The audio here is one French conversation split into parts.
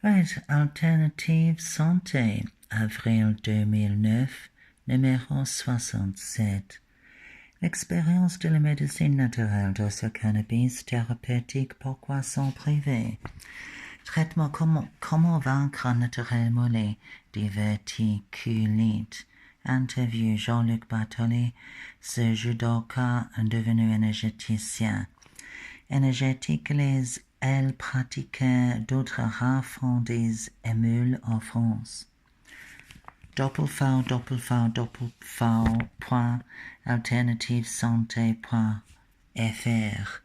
Right, Alternative Santé, avril 2009, numéro 67. L'expérience de la médecine naturelle de ce cannabis thérapeutique, pourquoi s'en priver? Traitement comment vaincre naturellement les diverticulites. Interview Jean-Luc Bartoli, ce judoka devenu énergéticien. Énergétique, elle pratiquait d'autres rares font des émules en France. .alternativesanté.fr.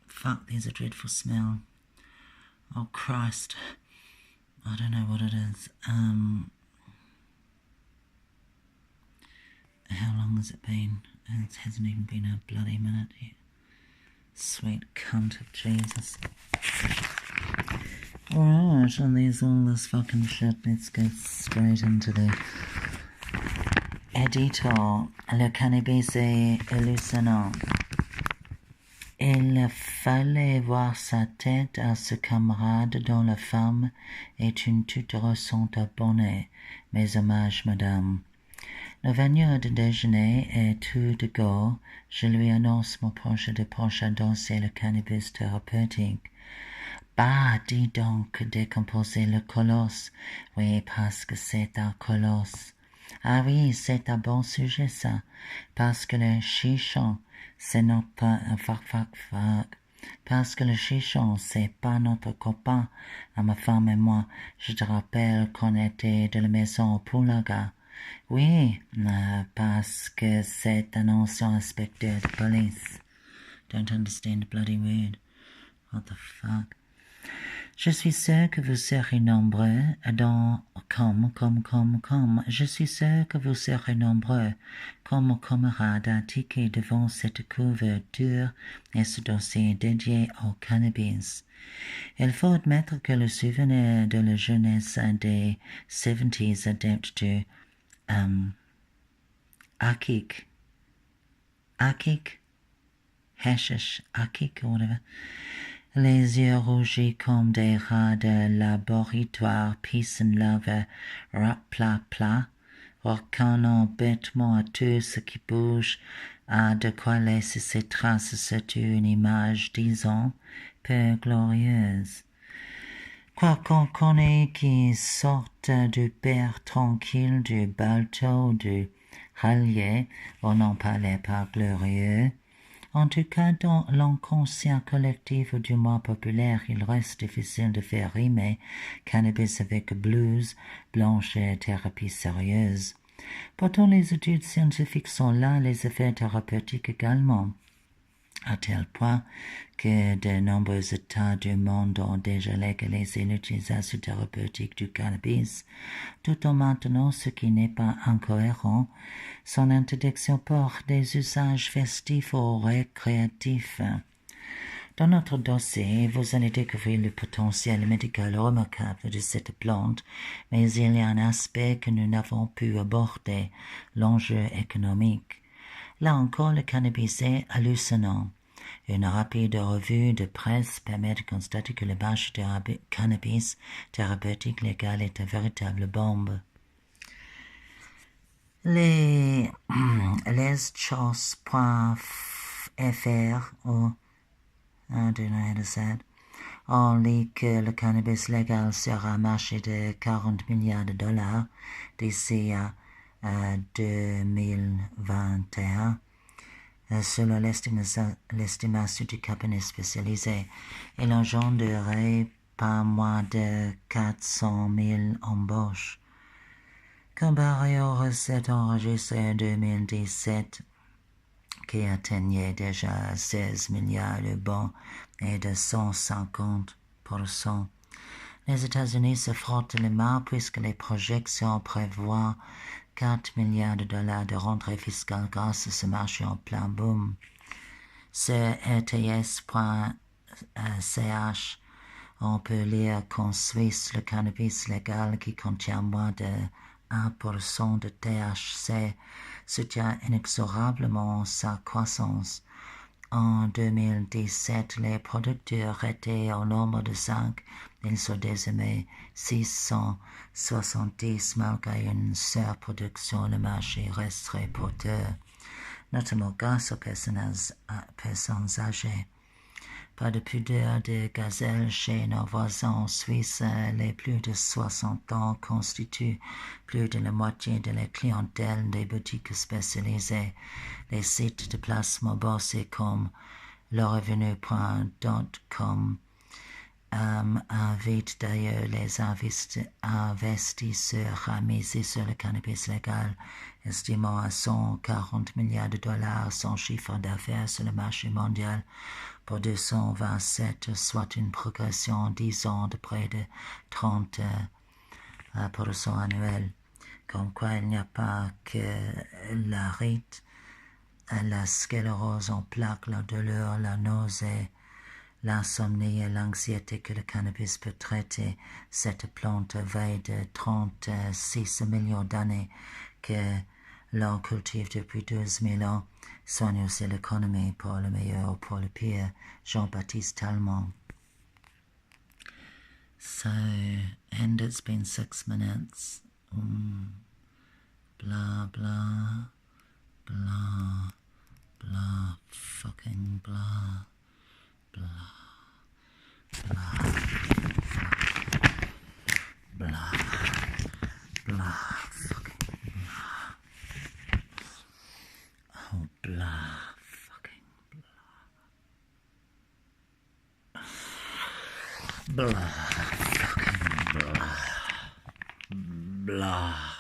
Fuck, there's a dreadful smell. Oh Christ. I don't know what it is. How long has it been? It hasn't even been a bloody minute yet. Sweet cunt of Jesus. Alright, and there's all this fucking shit. Let's go straight into the editor. Le cannabis est hallucinant. Il fallait voir sa tête à ce camarade dont la femme est une tuteuse sont abonnés. Mes hommages, madame. Le venu de déjeuner et tout de go, je lui annonce mon projet de poche à danser le cannabis thérapeutique. Bah, dis donc, décomposer le colosse. Oui, parce que c'est un colosse. Ah oui, c'est un bon sujet, ça. Parce que le chichon, c'est notre Parce que le chichon, c'est pas notre copain. À ma femme et moi, je te rappelle qu'on était de la maison au Poulaga. Oui, parce que c'est un ancien inspecteur de police. Don't understand the bloody word. What the fuck? Je suis sûr que vous serez nombreux Je suis sûr que vous serez nombreux comme camarades à tiquer devant cette couverture et ce dossier dédié au cannabis. Il faut admettre que le souvenir de la jeunesse des 70s adeptes du hashish, or whatever, les yeux rougis comme des rats de laboratoire, peace and love, rap-plat-plat, reconnaissant bêtement à tout ce qui bouge, a de quoi laisser ses traces sur une image, disons, peu glorieuse. Quoi qu'on connaît qui sorte du père tranquille, du balto, du rallier, on n'en parlait pas glorieux. En tout cas, dans l'inconscient collectif ou du moins populaire, il reste difficile de faire rimer cannabis avec blues, blanche et thérapie sérieuse. Pourtant, les études scientifiques sont là, les effets thérapeutiques également, à tel point que de nombreux États du monde ont déjà légalisé l'utilisation thérapeutique du cannabis, tout en maintenant ce qui n'est pas incohérent, son interdiction pour des usages festifs ou récréatifs. Dans notre dossier, vous allez découvrir le potentiel médical remarquable de cette plante, mais il y a un aspect que nous n'avons pu aborder, l'enjeu économique. Là encore, le cannabis est hallucinant. Une rapide revue de presse permet de constater que le marché de cannabis thérapeutique légal est une véritable bombe. Les choses.fr ou I don't know how to say it, on lit que le cannabis légal sera un marché de 40 milliards de dollars d'ici à 2021. Selon l'estimation du cabinet spécialisé, il engendrerait pas moins de 400 000 embauches. Comparé aux recettes enregistrées en 2017, qui atteignaient déjà 16 milliards de bons et de 150%. Les États-Unis se frottent les mains puisque les projections prévoient 4 milliards de dollars de rentrée fiscale grâce à ce marché en plein boom. Sur rts.ch, on peut lire qu'en Suisse, le cannabis légal qui contient moins de 1% de THC soutient inexorablement sa croissance. En 2017, les producteurs étaient au nombre de 5. Ils sont désormais 670 malgré une surproduction. Le marché reste très porteur, notamment grâce aux personnes âgées. Pas de pudeur de gazelle chez nos voisins en Suisse. Les plus de 60 ans constituent plus de la moitié de la clientèle des boutiques spécialisées. Les sites de placement boursiers comme lerevenu.com invitent d'ailleurs les investisseurs à miser sur le cannabis légal, estimant à 140 milliards de dollars son chiffre d'affaires sur le marché mondial pour 227, soit une progression en 10 ans de près de 30% annuelle. Comme quoi il n'y a pas que la rite, la sclérose en plaques, la douleur, la nausée, l'insomnie et l'anxiété que le cannabis peut traiter. Cette plante veille de 36 millions d'années que l'on cultive depuis 12 000 ans, soigne aussi l'économie pour le meilleur ou pour le pire. Jean-Baptiste Talmont. So, and it's been 6 minutes. Blah, blah, blah, blah, fucking blah, blah, blah, blah, blah, fucking blah. Oh, blah, fucking blah. Blah, fucking blah. Blah.